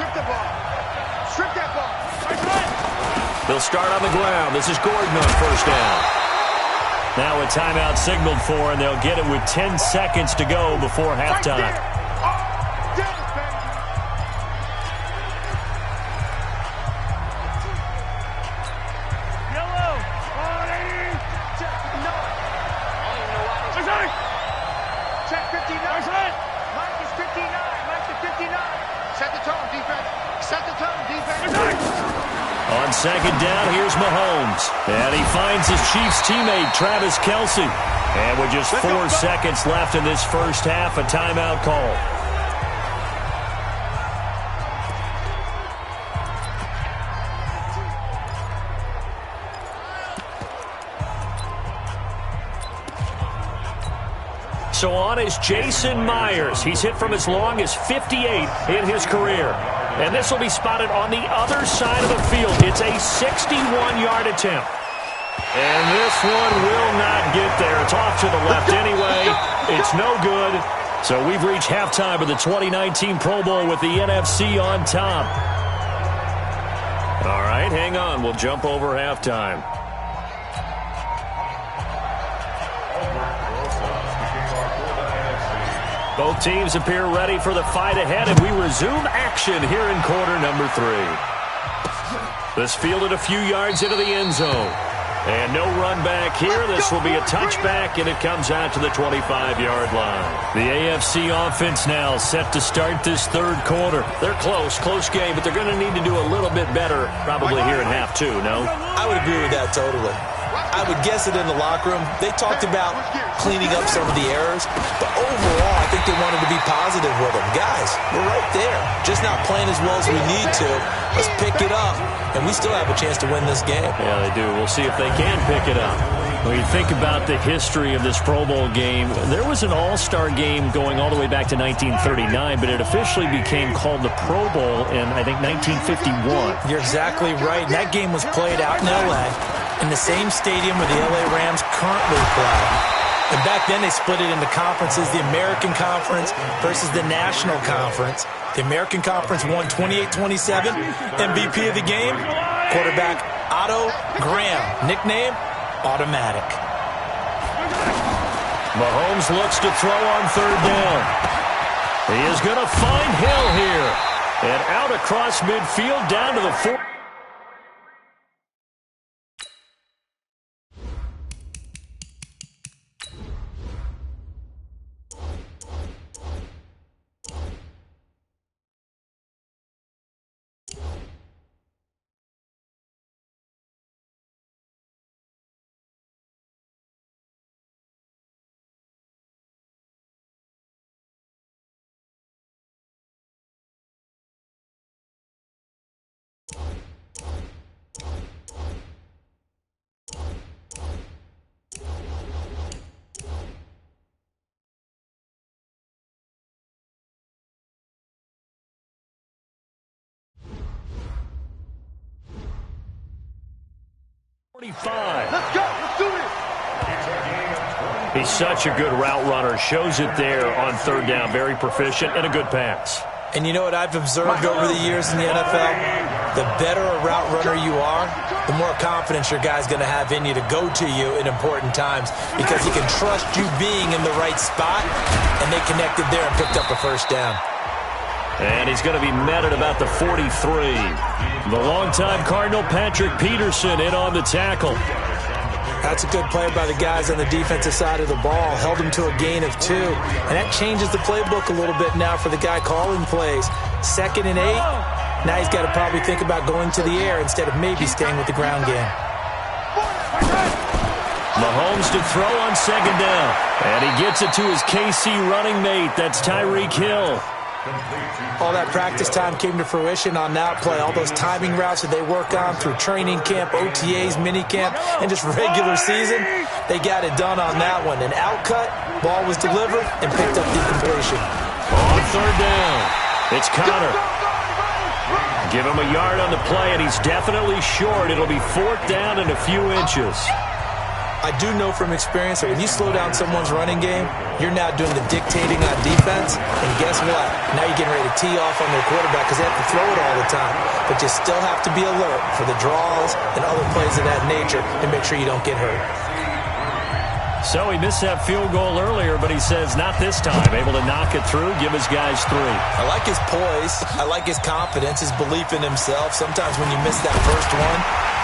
They'll start on the ground. This is Gordon on 1st down. Now a timeout signaled for, and they'll get it with 10 seconds to go before halftime. On 2nd down, here's Mahomes. And he finds his Chiefs teammate, Travis Kelce. And with just 4 seconds left in this first half, a timeout call. So on is Jason Myers. He's hit from as long as 58 in his career. And this will be spotted on the other side of the field. It's a 61-yard attempt. And this one will not get there. It's off to the left anyway. It's no good. So we've reached halftime of the 2019 Pro Bowl with the NFC on top. All right, hang on. We'll jump over halftime. Both teams appear ready for the fight ahead, and we resume action here in quarter number 3. This fielded a few yards into the end zone. And no run back here. This will be a touchback, and it comes out to the 25-yard line. The AFC offense now set to start this third quarter. They're close game, but they're going to need to do a little bit better probably here in half 2, no? I would agree with that totally. I would guess it in the locker room. They talked about cleaning up some of the errors, but overall, I think they wanted to be positive with them. Guys, we're right there. Just not playing as well as we need to. Let's pick it up, and we still have a chance to win this game. Yeah, they do. We'll see if they can pick it up. When you think about the history of this Pro Bowl game, there was an all-star game going all the way back to 1939, but it officially became called the Pro Bowl in, I think, 1951. You're exactly right. And that game was played out in L.A., in the same stadium where the L.A. Rams currently play. And back then they split it into conferences, the American Conference versus the National Conference. The American Conference won 28-27. MVP of the game, quarterback Otto Graham. Nickname, Automatic. Mahomes looks to throw on third down. He is going to find Hill here. And out across midfield down to the 4. Let's go. Let's do this. He's such a good route runner. Shows it there on third down. Very proficient and a good pass. And you know what I've observed over the years in the NFL? The better a route runner you are, the more confidence your guy's going to have in you to go to you in important times because he can trust you being in the right spot, and they connected there and picked up a first down. And he's going to be met at about the 43. The longtime Cardinal Patrick Peterson in on the tackle. That's a good play by the guys on the defensive side of the ball. Held him to a gain of 2. And that changes the playbook a little bit now for the guy calling plays. 2nd and 8. Now he's got to probably think about going to the air instead of maybe staying with the ground game. Mahomes to throw on second down. And he gets it to his KC running mate. That's Tyreek Hill. All that practice time came to fruition on that play. All those timing routes that they work on through training camp, OTAs, minicamp, and just regular season, they got it done on that one. An outcut, ball was delivered, and picked up the completion. On third down, it's Connor. Give him a yard on the play, and he's definitely short. It'll be 4th down and a few inches. I do know from experience that when you slow down someone's running game, you're now doing the dictating on defense. And guess what? Now you're getting ready to tee off on their quarterback because they have to throw it all the time. But you still have to be alert for the draws and other plays of that nature to make sure you don't get hurt. So he missed that field goal earlier, but he says not this time. Able to knock it through, give his guys 3. I like his poise. I like his confidence, his belief in himself. Sometimes when you miss that first one,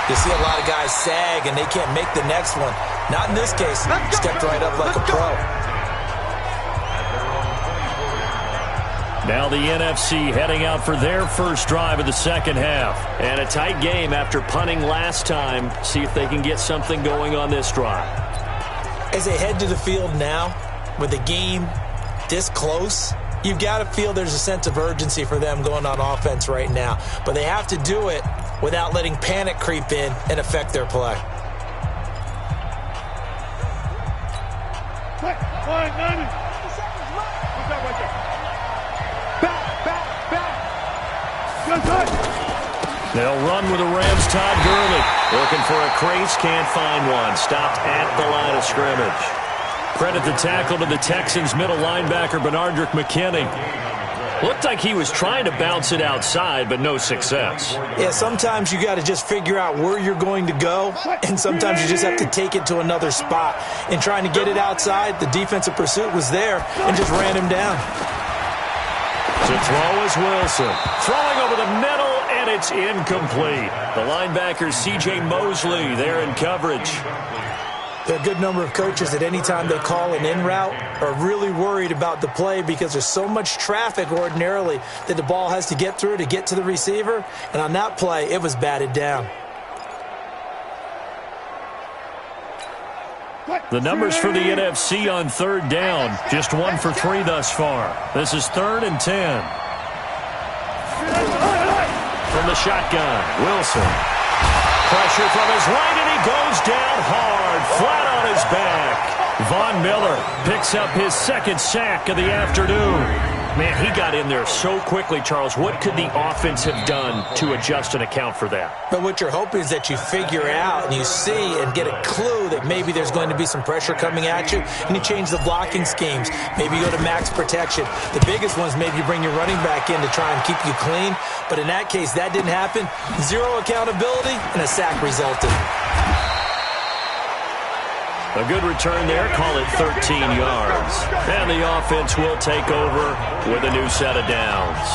you see a lot of guys sag and they can't make the next one. Not in this case. Stepped right up like a pro. Now the NFC heading out for their first drive of the second half. And a tight game after punting last time. See if they can get something going on this drive. As they head to the field now, with the game this close, you've got to feel there's a sense of urgency for them going on offense right now. But they have to do it without letting panic creep in and affect their play. They'll run with the Rams' Todd Gurley. Looking for a crease, can't find one. Stopped at the line of scrimmage. Credit the tackle to the Texans' middle linebacker, Benardrick McKinney. Looked like he was trying to bounce it outside, but no success. Yeah, sometimes you got to just figure out where you're going to go, and sometimes you just have to take it to another spot. In trying to get it outside, the defensive pursuit was there and just ran him down. To throw is Wilson. Throwing over the middle, and it's incomplete. The linebacker, C.J. Mosley, there in coverage. There are a good number of coaches that any time they call an in route are really worried about the play because there's so much traffic ordinarily that the ball has to get through to get to the receiver. And on that play, it was batted down. The numbers for the NFC on third down, just 1 for 3 thus far. This is 3rd and 10. From the shotgun, Wilson. Pressure from his right, and he goes down hard, flat on his back. Von Miller picks up his 2nd sack of the afternoon. Man, he got in there so quickly, Charles. What could the offense have done to adjust and account for that? But what you're hoping is that you figure out and you see and get a clue that maybe there's going to be some pressure coming at you, and you change the blocking schemes. Maybe you go to max protection. The biggest ones, maybe you bring your running back in to try and keep you clean. But in that case, that didn't happen. 0 accountability, and a sack resulted. A good return there, call it 13 yards. And the offense will take over with a new set of downs.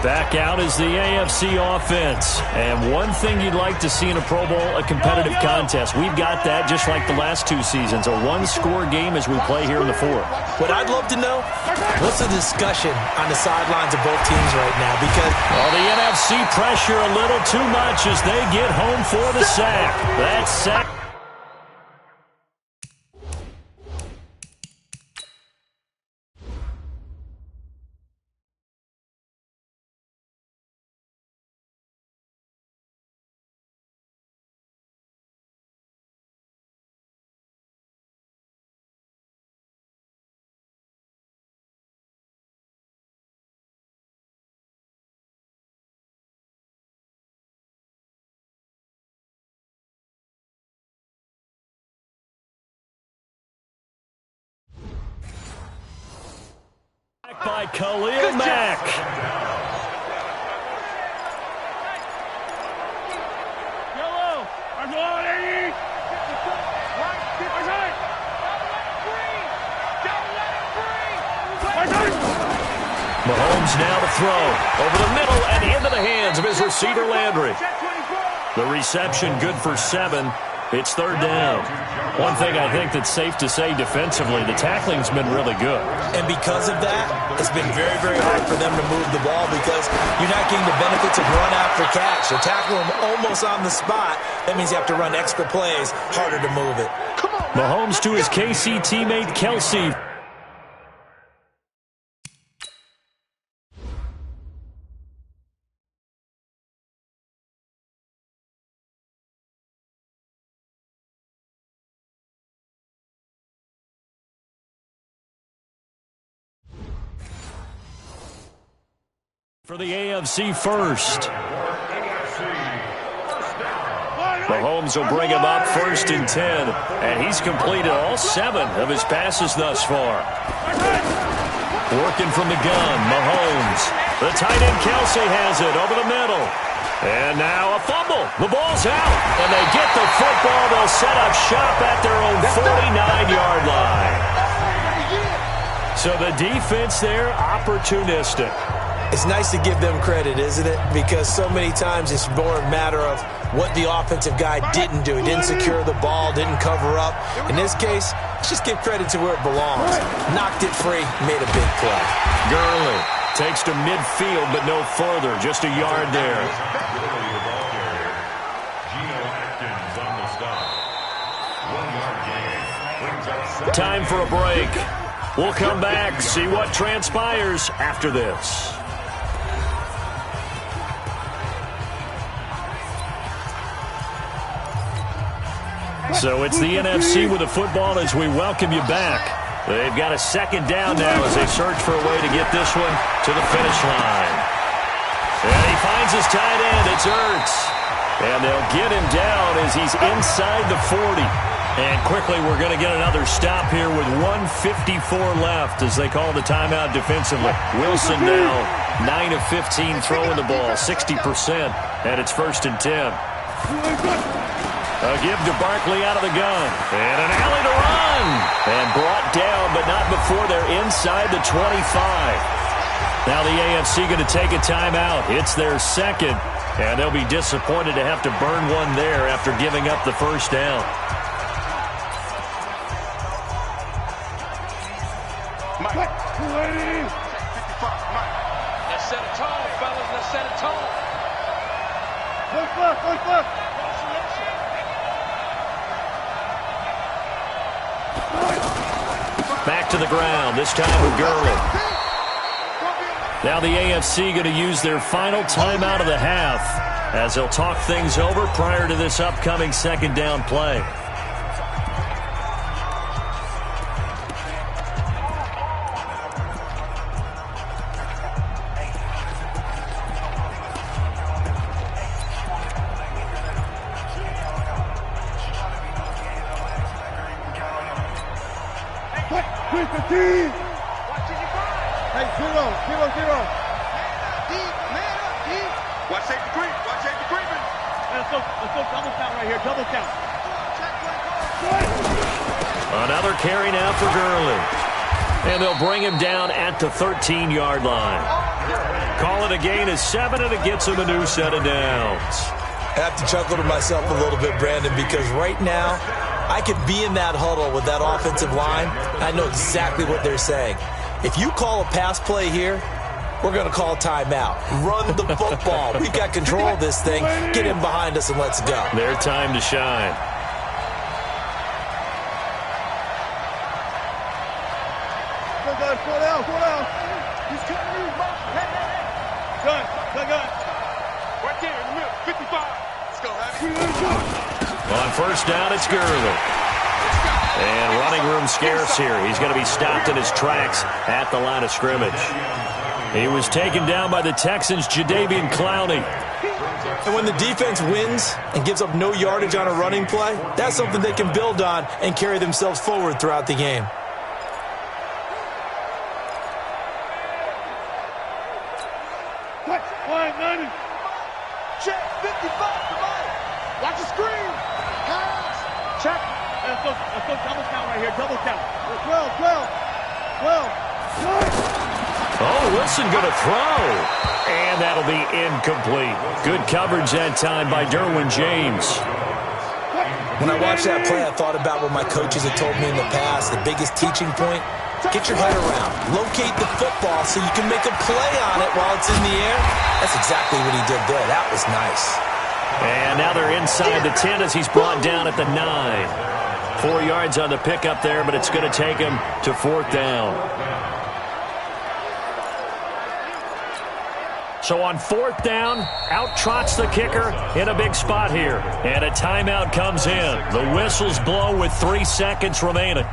Back out is the AFC offense. And one thing you'd like to see in a Pro Bowl, a competitive contest. We've got that just like the last 2 seasons, a one-score game as we play here in the 4th. What I'd love to know, what's the discussion on the sidelines of both teams right now? Because the NFC pressure a little too much as they get home for the sack. That sack. By Khalil Mack. Mahomes now to throw. Over the middle and into the hands of his receiver, Landry. The reception good for 7. It's 3rd down. One thing I think that's safe to say defensively, the tackling's been really good. And because of that, it's been very, very hard for them to move the ball because you're not getting the benefits of run after catch. You tackle them almost on the spot. That means you have to run extra plays, harder to move it. Mahomes to his KC teammate, Kelsey. For the AFC first. Mahomes will bring him up 1st and 10. And he's completed all 7 of his passes thus far. Working from the gun, Mahomes. The tight end Kelsey has it over the middle. And now a fumble. The ball's out. And they get the football. They'll set up shop at their own 49-yard line. So the defense there, opportunistic. It's nice to give them credit, isn't it? Because so many times it's more a matter of what the offensive guy didn't do. He didn't secure the ball, didn't cover up. In this case, let's just give credit to where it belongs. Knocked it free, made a big play. Gurley takes to midfield, but no further. Just a yard there. Time for a break. We'll come back, see what transpires after this. So it's the NFC with the football as we welcome you back. They've got a 2nd down now as they search for a way to get this one to the finish line. And he Kansas tight end, it's Ertz. And they'll get him down as he's inside the 40. And quickly, we're going to get another stop here with 1:54 left as they call the timeout defensively. Wilson now 9 of 15 throwing the ball, 60%, and it's 1st and 10. A give to Barkley out of the gun. And an alley to run. And brought down, but not before they're inside the 25. Now the AFC going to take a timeout. It's their second. And they'll be disappointed to have to burn one there after giving up the first down. Mike. Let's set a tone, fellas. Let's set a tone. Look. Back to the ground, this time with Gurley. Now the AFC going to use their final timeout of the half as they'll talk things over prior to this upcoming second down play. Another carry now for Gurley. And they'll bring him down at the 13-yard line. Call it a gain of 7, and it gets him a new set of downs. I have to chuckle to myself a little bit, Brandon, because right now I could be in that huddle with that offensive line. I know exactly what they're saying. If you call a pass play here, we're going to call timeout. Run the football. We've got control of this thing. Get in behind us and let's go. Their time to shine. Slow down. He's cutting you. Hey. Gun. Right there in the middle. 55. Let's go, Happy. On first down, it's Gurley. And running room scarce here. He's going to be stopped in his tracks at the line of scrimmage. He was taken down by the Texans' Jadeveon Clowney. And when the defense wins and gives up no yardage on a running play, that's something they can build on and carry themselves forward throughout the game. Check 55 to Mike. Watch the screen. Pass. Check. Let's go double count right here. Double count. 12. Oh, Wilson going to throw. And that'll be incomplete. Good coverage that time by Derwin James. When I watched that play, I thought about what my coaches had told me in the past. The biggest teaching point, get your head around. Locate the football so you can make a play on it while it's in the air. That's exactly what he did there. That was nice. And now they're inside the 10 as he's brought down at the 9. 4 yards on the pickup there, but it's going to take him to 4th down. So on 4th down, out trots the kicker in a big spot here. And a timeout comes in. The whistles blow with 3 seconds remaining.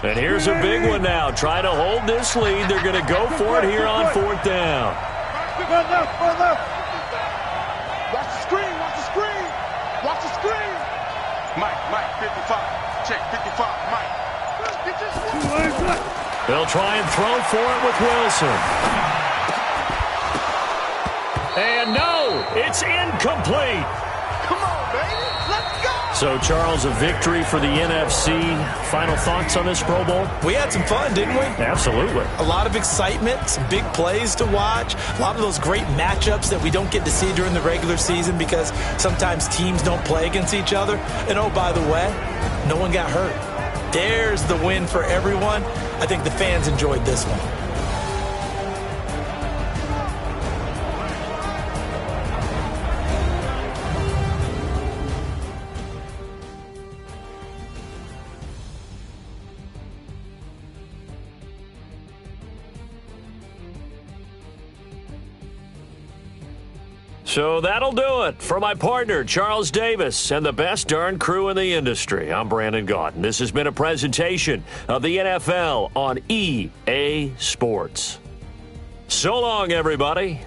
And here's a big one now. Trying to hold this lead. They're going to go for it here on 4th down. Run left. Watch the screen. Mike, 55. Check, 55, Mike. They'll try and throw for it with Wilson. And no, it's incomplete. Come on, baby. Let's go. So, Charles, a victory for the NFC. Final thoughts on this Pro Bowl? We had some fun, didn't we? Absolutely. A lot of excitement, some big plays to watch, a lot of those great matchups that we don't get to see during the regular season because sometimes teams don't play against each other. And, oh, by the way, no one got hurt. There's the win for everyone. I think the fans enjoyed this one. So that'll do it. For my partner, Charles Davis, and the best darn crew in the industry, I'm Brandon Gaudin. This has been a presentation of the NFL on EA Sports. So long, everybody.